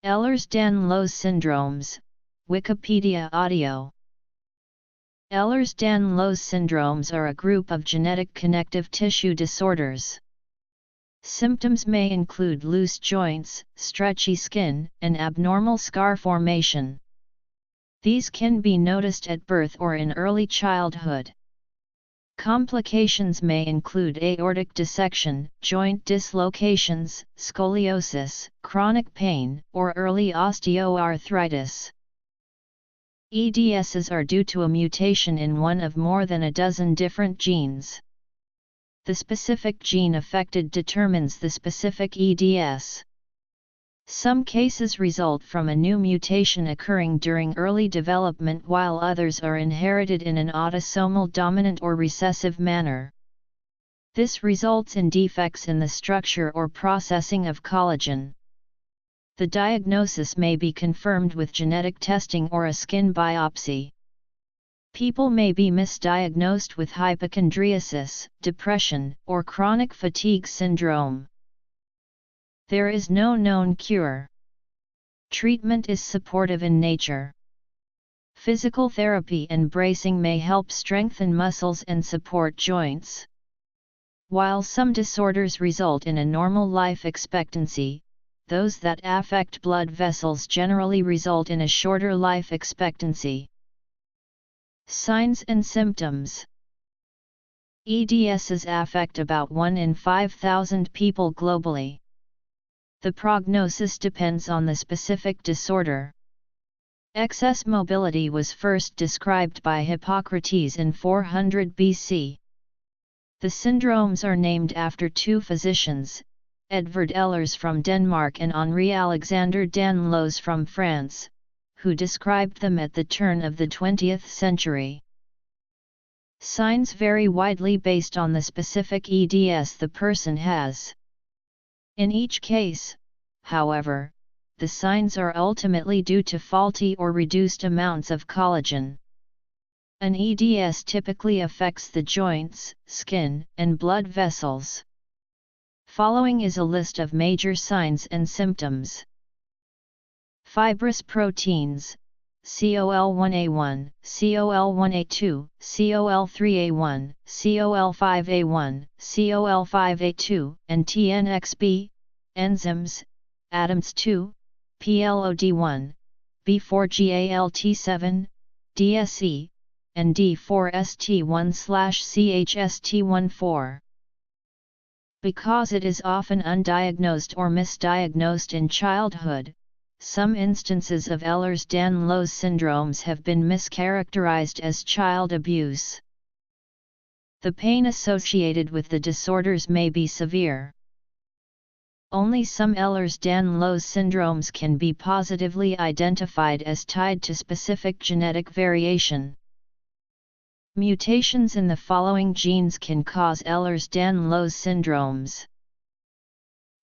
Ehlers-Danlos syndromes, Wikipedia audio. Ehlers-Danlos syndromes are a group of genetic connective tissue disorders. Symptoms may include loose joints, stretchy skin, and abnormal scar formation. These can be noticed at birth or in early childhood. Complications may include aortic dissection, joint dislocations, scoliosis, chronic pain, or early osteoarthritis. EDSs are due to a mutation in one of more than a dozen different genes. The specific gene affected determines the specific EDS. Some cases result from a new mutation occurring during early development, while others are inherited in an autosomal dominant or recessive manner. This results in defects in the structure or processing of collagen. The diagnosis may be confirmed with genetic testing or a skin biopsy. People may be misdiagnosed with hypochondriasis, depression, or chronic fatigue syndrome. There is no known cure. Treatment is supportive in nature. Physical therapy and bracing may help strengthen muscles and support joints. While some disorders result in a normal life expectancy, those that affect blood vessels generally result in a shorter life expectancy. Signs and symptoms. EDSs affect about 1 in 5,000 people globally. The prognosis depends on the specific disorder. Excess mobility was first described by Hippocrates in 400 BC. The syndromes are named after two physicians, Edvard Ehlers from Denmark and Henri Alexander Danlos from France, who described them at the turn of the 20th century. Signs vary widely based on the specific EDS the person has. In each case, however, the signs are ultimately due to faulty or reduced amounts of collagen. An EDS typically affects the joints, skin, and blood vessels. Following is a list of major signs and symptoms. Fibrous proteins, COL1A1, COL1A2, COL3A1, COL5A1, COL5A2, and TNXB, enzymes, ADAMTS2, PLOD1, B4GALT7, DSE, and D4ST1/CHST14. Because it is often undiagnosed or misdiagnosed in childhood, some instances of Ehlers-Danlos syndromes have been mischaracterized as child abuse. The pain associated with the disorders may be severe. Only some Ehlers-Danlos syndromes can be positively identified as tied to specific genetic variation. Mutations in the following genes can cause Ehlers-Danlos syndromes.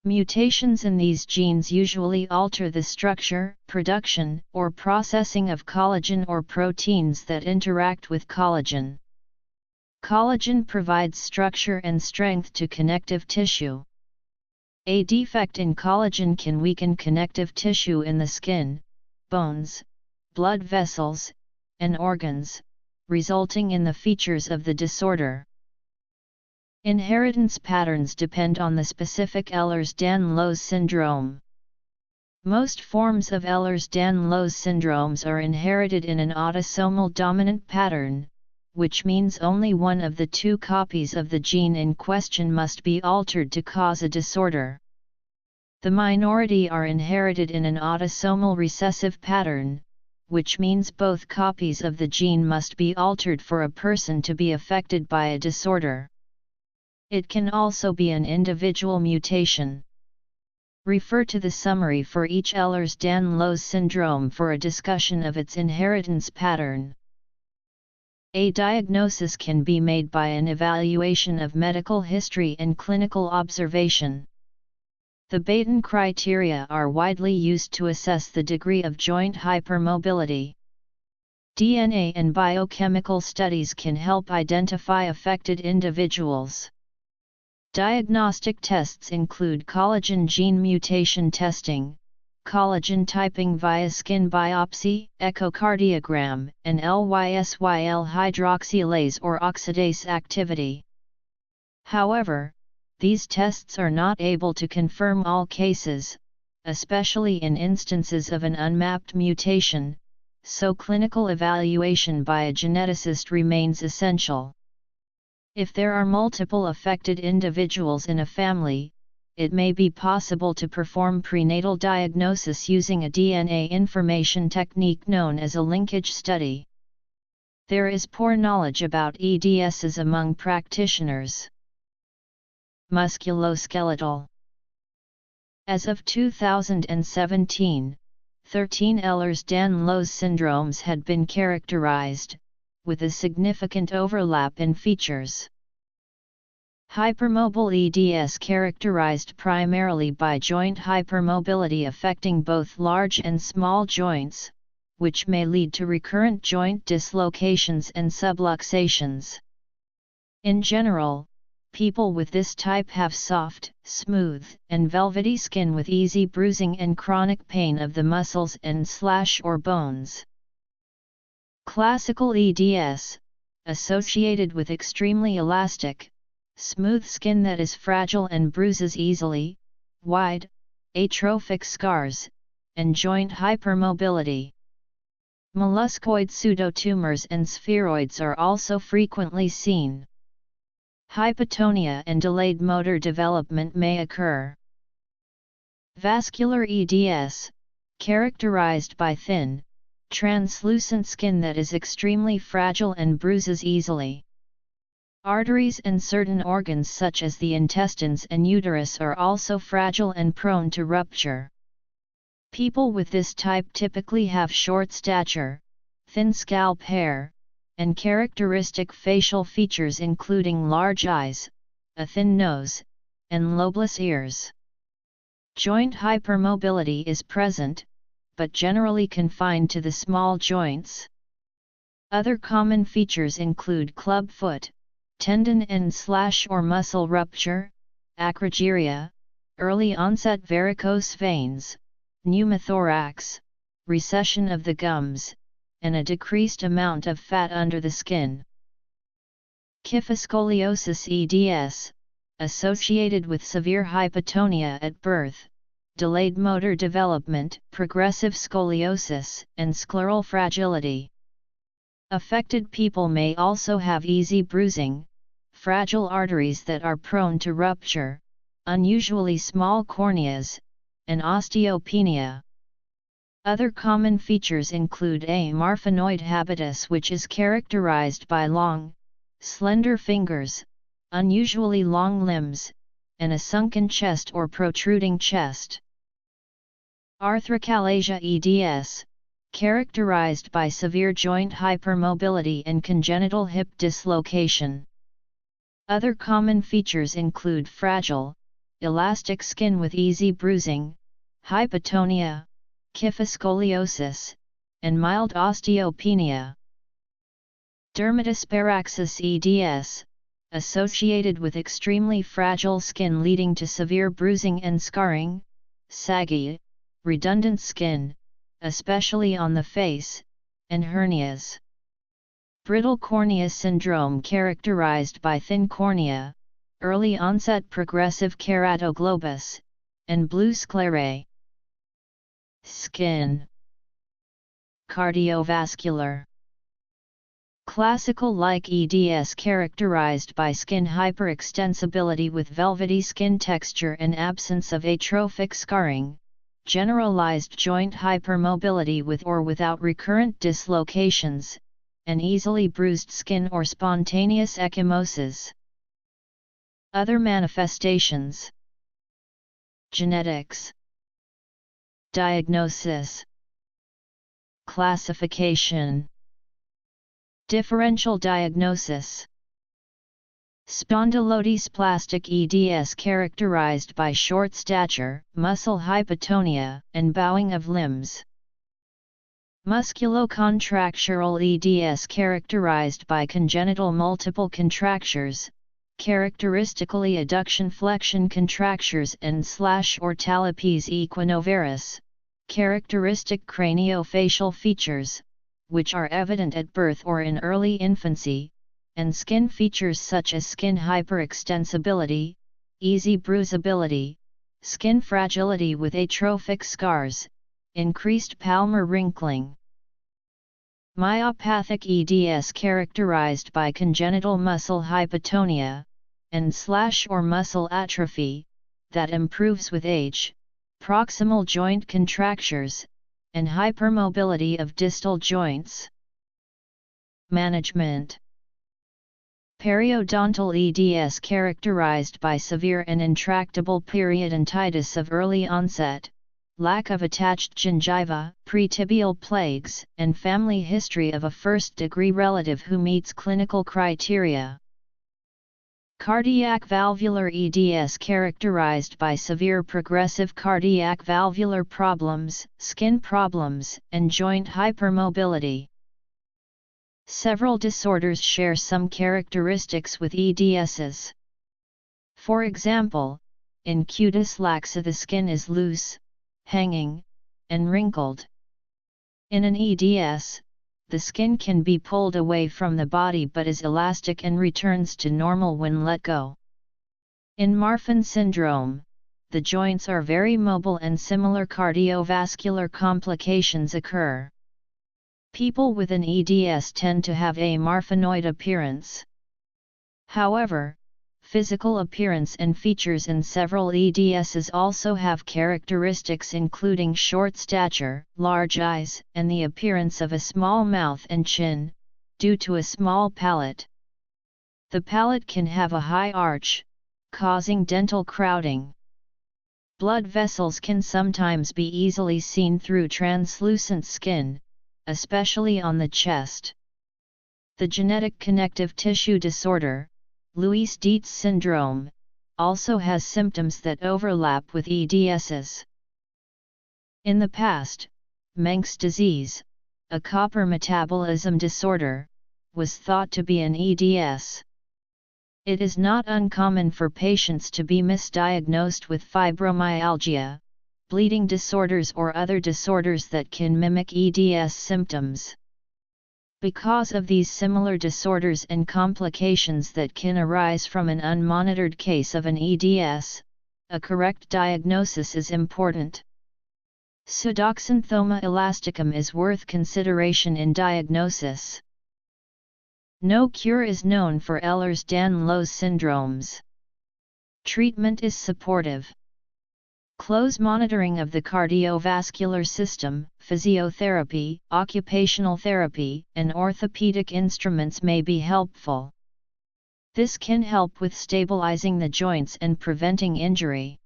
Mutations in these genes usually alter the structure, production, or processing of collagen or proteins that interact with collagen. Collagen provides structure and strength to connective tissue. A defect in collagen can weaken connective tissue in the skin, bones, blood vessels, and organs, resulting in the features of the disorder. Inheritance patterns depend on the specific Ehlers-Danlos syndrome. Most forms of Ehlers-Danlos syndromes are inherited in an autosomal dominant pattern, which means only one of the two copies of the gene in question must be altered to cause a disorder. The minority are inherited in an autosomal recessive pattern, which means both copies of the gene must be altered for a person to be affected by a disorder. It can also be an individual mutation. Refer to the summary for each Ehlers-Danlos syndrome for a discussion of its inheritance pattern. A diagnosis can be made by an evaluation of medical history and clinical observation. The Baton criteria are widely used to assess the degree of joint hypermobility. DNA and biochemical studies can help identify affected individuals. Diagnostic tests include collagen gene mutation testing, collagen typing via skin biopsy, echocardiogram, and LYSYL hydroxylase or oxidase activity. However, these tests are not able to confirm all cases, especially in instances of an unmapped mutation, so clinical evaluation by a geneticist remains essential. If there are multiple affected individuals in a family, it may be possible to perform prenatal diagnosis using a DNA information technique known as a linkage study. There is poor knowledge about EDSs among practitioners. Musculoskeletal. As of 2017, 13 Ehlers-Danlos syndromes had been characterized, with a significant overlap in features. Hypermobile EDS characterized primarily by joint hypermobility affecting both large and small joints, which may lead to recurrent joint dislocations and subluxations. In general, people with this type have soft, smooth, and velvety skin with easy bruising and chronic pain of the muscles and/or bones. Classical EDS, associated with extremely elastic, smooth skin that is fragile and bruises easily, wide, atrophic scars, and joint hypermobility. Molluscoid pseudotumors and spheroids are also frequently seen. Hypotonia and delayed motor development may occur. Vascular EDS, characterized by thin, translucent skin that is extremely fragile and bruises easily. Arteries and certain organs such as the intestines and uterus are also fragile and prone to rupture. People with this type typically have short stature, thin scalp hair, and characteristic facial features including large eyes, a thin nose, and lobeless ears. Joint hypermobility is present, but generally confined to the small joints. Other common features include clubfoot, tendon and/or muscle rupture, acrogyria, early onset varicose veins, pneumothorax, recession of the gums, and a decreased amount of fat under the skin. Kyphoscoliosis EDS, associated with severe hypotonia at birth, delayed motor development, progressive scoliosis, and scleral fragility. Affected people may also have easy bruising, fragile arteries that are prone to rupture, unusually small corneas, and osteopenia. Other common features include a marfanoid habitus, which is characterized by long, slender fingers, unusually long limbs, and a sunken chest or protruding chest. Arthrochalasia EDS, characterized by severe joint hypermobility and congenital hip dislocation. Other common features include fragile, elastic skin with easy bruising, hypotonia, kyphoscoliosis, and mild osteopenia. Dermatosparaxis EDS, associated with extremely fragile skin leading to severe bruising and scarring, saggy, redundant skin, especially on the face, and hernias. Brittle cornea syndrome characterized by thin cornea, early onset progressive keratoglobus, and blue sclerae. Skin. Cardiovascular. Classical-like EDS characterized by skin hyperextensibility with velvety skin texture and absence of atrophic scarring, generalized joint hypermobility with or without recurrent dislocations, and easily bruised skin or spontaneous ecchymosis. Other manifestations. Genetics. Diagnosis. Classification. Differential diagnosis. Spondylodysplastic EDS characterized by short stature, muscle hypotonia, and bowing of limbs. Musculocontractural EDS characterized by congenital multiple contractures, characteristically adduction-flexion contractures and/or talipes equinovarus, characteristic craniofacial features, which are evident at birth or in early infancy, and skin features such as skin hyperextensibility, easy bruisability, skin fragility with atrophic scars, increased palmar wrinkling. Myopathic EDS characterized by congenital muscle hypotonia, and/or muscle atrophy, that improves with age, proximal joint contractures, and hypermobility of distal joints. Management. Periodontal EDS characterized by severe and intractable periodontitis of early onset, lack of attached gingiva, pretibial plaques, and family history of a first-degree relative who meets clinical criteria. Cardiac valvular EDS characterized by severe progressive cardiac valvular problems, skin problems, and joint hypermobility. Several disorders share some characteristics with EDSs. For example, in cutis laxa the skin is loose, hanging, and wrinkled. In an EDS, the skin can be pulled away from the body but is elastic and returns to normal when let go. In Marfan syndrome, the joints are very mobile and similar cardiovascular complications occur. People with an EDS tend to have a Marfanoid appearance. However, physical appearance and features in several EDSs also have characteristics including short stature, large eyes, and the appearance of a small mouth and chin, due to a small palate. The palate can have a high arch, causing dental crowding. Blood vessels can sometimes be easily seen through translucent skin, especially on the chest. The genetic connective tissue disorder, Louis-Dietz syndrome, also has symptoms that overlap with EDSs. In the past, Menkes disease, a copper metabolism disorder, was thought to be an EDS. It is not uncommon for patients to be misdiagnosed with fibromyalgia, bleeding disorders or other disorders that can mimic EDS symptoms. Because of these similar disorders and complications that can arise from an unmonitored case of an EDS, a correct diagnosis is important. Pseudoxanthoma elasticum is worth consideration in diagnosis. No cure is known for Ehlers-Danlos syndromes. Treatment is supportive. Close monitoring of the cardiovascular system, physiotherapy, occupational therapy, and orthopedic instruments may be helpful. This can help with stabilizing the joints and preventing injury.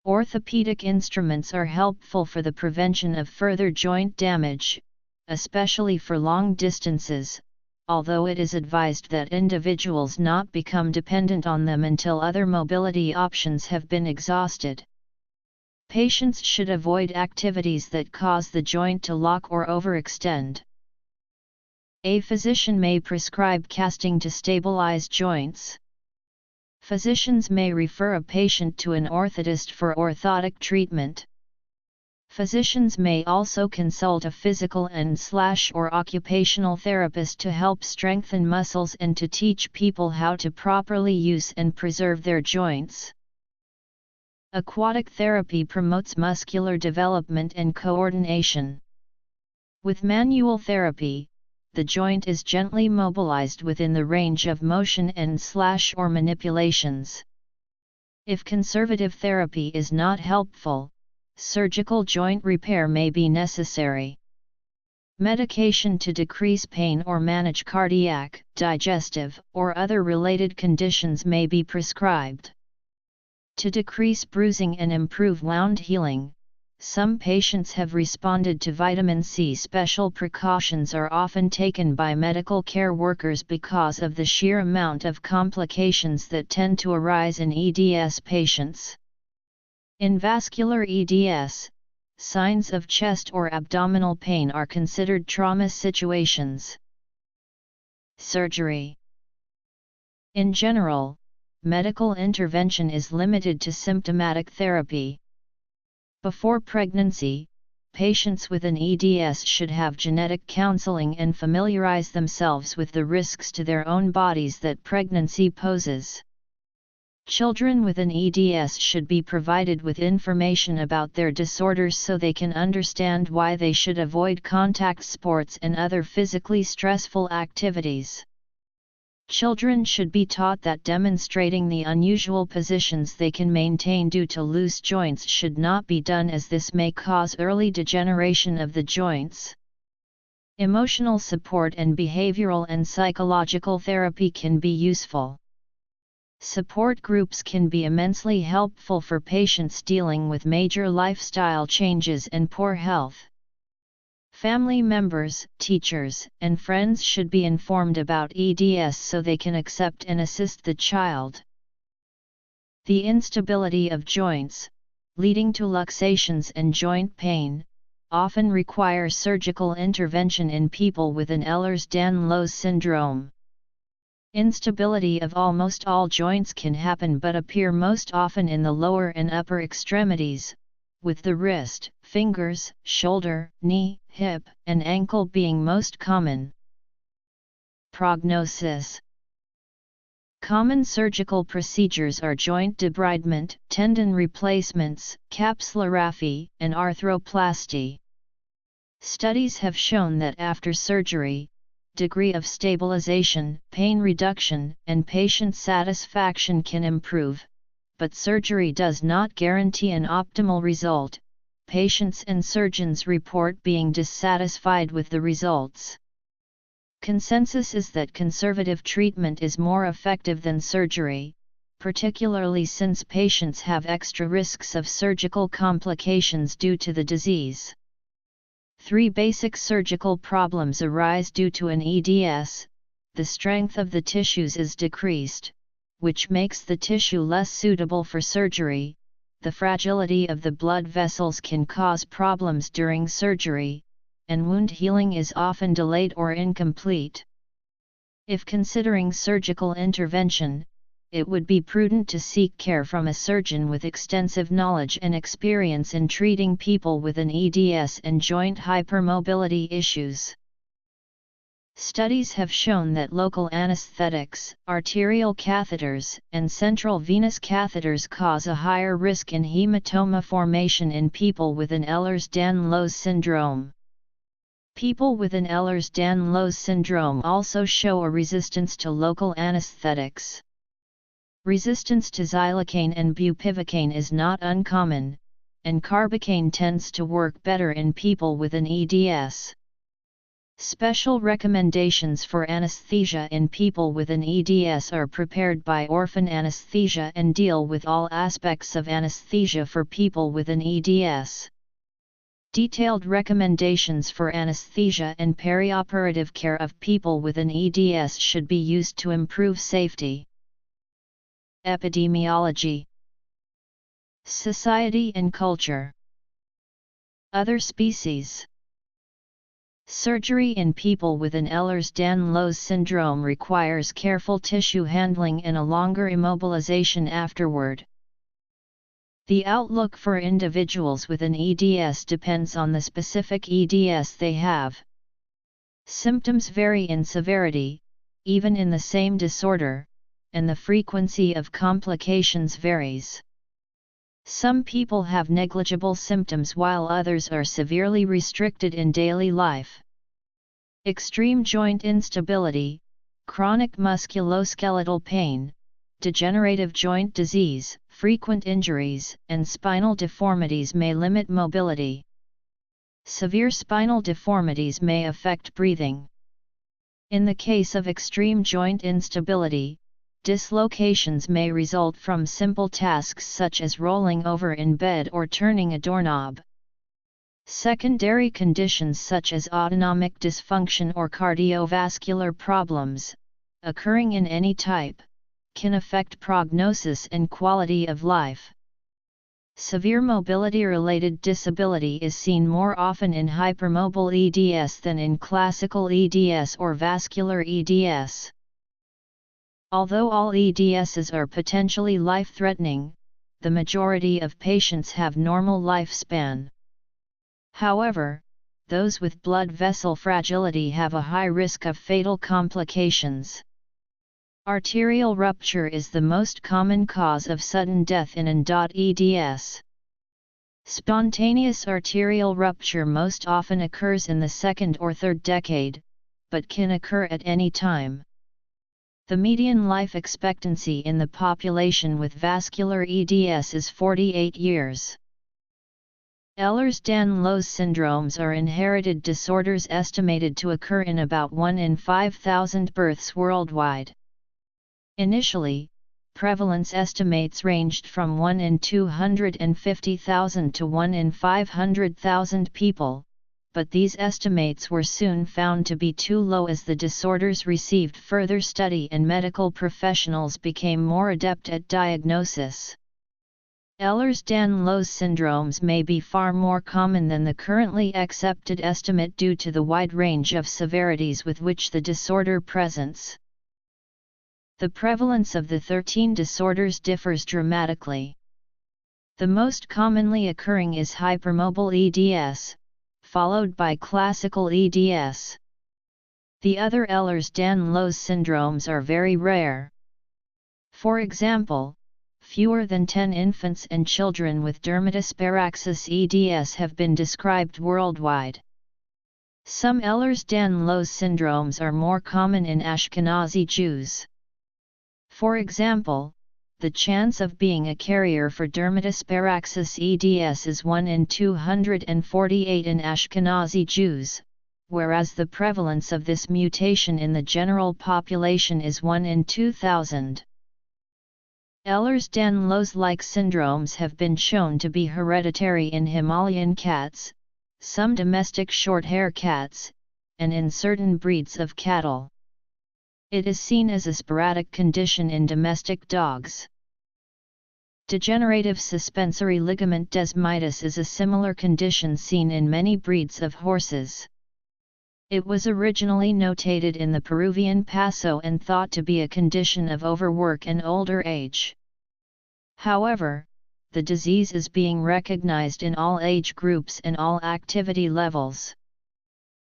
Orthopedic instruments are helpful for the prevention of further joint damage, especially for long distances, although it is advised that individuals not become dependent on them until other mobility options have been exhausted. Patients should avoid activities that cause the joint to lock or overextend. A physician may prescribe casting to stabilize joints. Physicians may refer a patient to an orthotist for orthotic treatment. Physicians may also consult a physical and/or occupational therapist to help strengthen muscles and to teach people how to properly use and preserve their joints. Aquatic therapy promotes muscular development and coordination. With manual therapy, the joint is gently mobilized within the range of motion and/or manipulations. If conservative therapy is not helpful, surgical joint repair may be necessary. Medication to decrease pain or manage cardiac, digestive, or other related conditions may be prescribed. To decrease bruising and improve wound healing, some patients have responded to vitamin C. Special precautions are often taken by medical care workers because of the sheer amount of complications that tend to arise in EDS patients. In vascular EDS, signs of chest or abdominal pain are considered trauma situations. Surgery. In general, medical intervention is limited to symptomatic therapy. Before pregnancy, patients with an EDS should have genetic counseling and familiarize themselves with the risks to their own bodies that pregnancy poses. Children with an EDS should be provided with information about their disorders so they can understand why they should avoid contact sports and other physically stressful activities. Children should be taught that demonstrating the unusual positions they can maintain due to loose joints should not be done, as this may cause early degeneration of the joints. Emotional support and behavioral and psychological therapy can be useful. Support groups can be immensely helpful for patients dealing with major lifestyle changes and poor health. Family members, teachers, and friends should be informed about EDS so they can accept and assist the child. The instability of joints, leading to luxations and joint pain, often requires surgical intervention in people with an Ehlers-Danlos syndrome. Instability of almost all joints can happen but appear most often in the lower and upper extremities, with the wrist, fingers, shoulder, knee, hip, and ankle being most common. Prognosis. Common surgical procedures are joint debridement, tendon replacements, capsularaphy, and arthroplasty. Studies have shown that after surgery, degree of stabilization, pain reduction, and patient satisfaction can improve, but surgery does not guarantee an optimal result. Patients and surgeons report being dissatisfied with the results. Consensus is that conservative treatment is more effective than surgery, particularly since patients have extra risks of surgical complications due to the disease. 3 basic surgical problems arise due to an EDS. The strength of the tissues is decreased, which makes the tissue less suitable for surgery. The fragility of the blood vessels can cause problems during surgery, and wound healing is often delayed or incomplete. If considering surgical intervention, it would be prudent to seek care from a surgeon with extensive knowledge and experience in treating people with an EDS and joint hypermobility issues. Studies have shown that local anesthetics, arterial catheters, and central venous catheters cause a higher risk in hematoma formation in people with an Ehlers-Danlos syndrome. People with an Ehlers-Danlos syndrome also show a resistance to local anesthetics. Resistance to xylocaine and bupivacaine is not uncommon, and carbocaine tends to work better in people with an EDS. Special recommendations for anesthesia in people with an EDS are prepared by orphan anesthesia and deal with all aspects of anesthesia for people with an EDS. Detailed recommendations for anesthesia and perioperative care of people with an EDS should be used to improve safety. Epidemiology. Society and culture. Other species. Surgery in people with an Ehlers-Danlos syndrome requires careful tissue handling and a longer immobilization afterward. The outlook for individuals with an EDS depends on the specific EDS they have. Symptoms vary in severity, even in the same disorder, and the frequency of complications varies. Some people have negligible symptoms while others are severely restricted in daily life. Extreme joint instability, chronic musculoskeletal pain, degenerative joint disease, frequent injuries, and spinal deformities may limit mobility. Severe spinal deformities may affect breathing. In the case of extreme joint instability, dislocations may result from simple tasks such as rolling over in bed or turning a doorknob. Secondary conditions such as autonomic dysfunction or cardiovascular problems, occurring in any type, can affect prognosis and quality of life. Severe mobility-related disability is seen more often in hypermobile EDS than in classical EDS or vascular EDS. Although all EDSs are potentially life-threatening, the majority of patients have normal lifespan. However, those with blood vessel fragility have a high risk of fatal complications. Arterial rupture is the most common cause of sudden death in AN.EDS. Spontaneous arterial rupture most often occurs in the second or third decade, but can occur at any time. The median life expectancy in the population with vascular EDS is 48 years. Ehlers-Danlos syndromes are inherited disorders estimated to occur in about 1 in 5,000 births worldwide. Initially, prevalence estimates ranged from 1 in 250,000 to 1 in 500,000 people, but these estimates were soon found to be too low as the disorders received further study and medical professionals became more adept at diagnosis. Ehlers-Danlos syndromes may be far more common than the currently accepted estimate due to the wide range of severities with which the disorder presents. The prevalence of the 13 disorders differs dramatically. The most commonly occurring is hypermobile EDS, followed by classical EDS. The other Ehlers-Danlos syndromes are very rare. For example, fewer than 10 infants and children with dermatitis sparaxis EDS have been described worldwide. Some Ehlers-Danlos syndromes are more common in Ashkenazi Jews. For example, the chance of being a carrier for dermatitis sparaxis EDS is 1 in 248 in Ashkenazi Jews, whereas the prevalence of this mutation in the general population is 1 in 2,000. Ehlers-Danlos-like syndromes have been shown to be hereditary in Himalayan cats, some domestic short-hair cats, and in certain breeds of cattle. It is seen as a sporadic condition in domestic dogs. Degenerative suspensory ligament desmitis is a similar condition seen in many breeds of horses. It was originally notated in the Peruvian Paso and thought to be a condition of overwork and older age. However, the disease is being recognized in all age groups and all activity levels.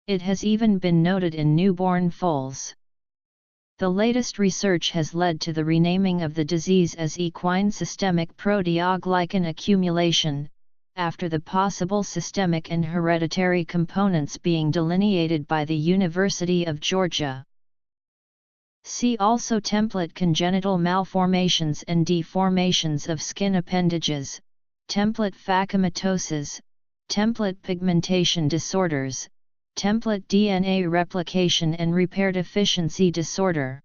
It has even been noted in newborn foals. The latest research has led to the renaming of the disease as equine systemic proteoglycan accumulation, after the possible systemic and hereditary components being delineated by the University of Georgia. See also template congenital malformations and deformations of skin appendages, template phacomatoses, template pigmentation disorders, template DNA replication and repair deficiency disorder.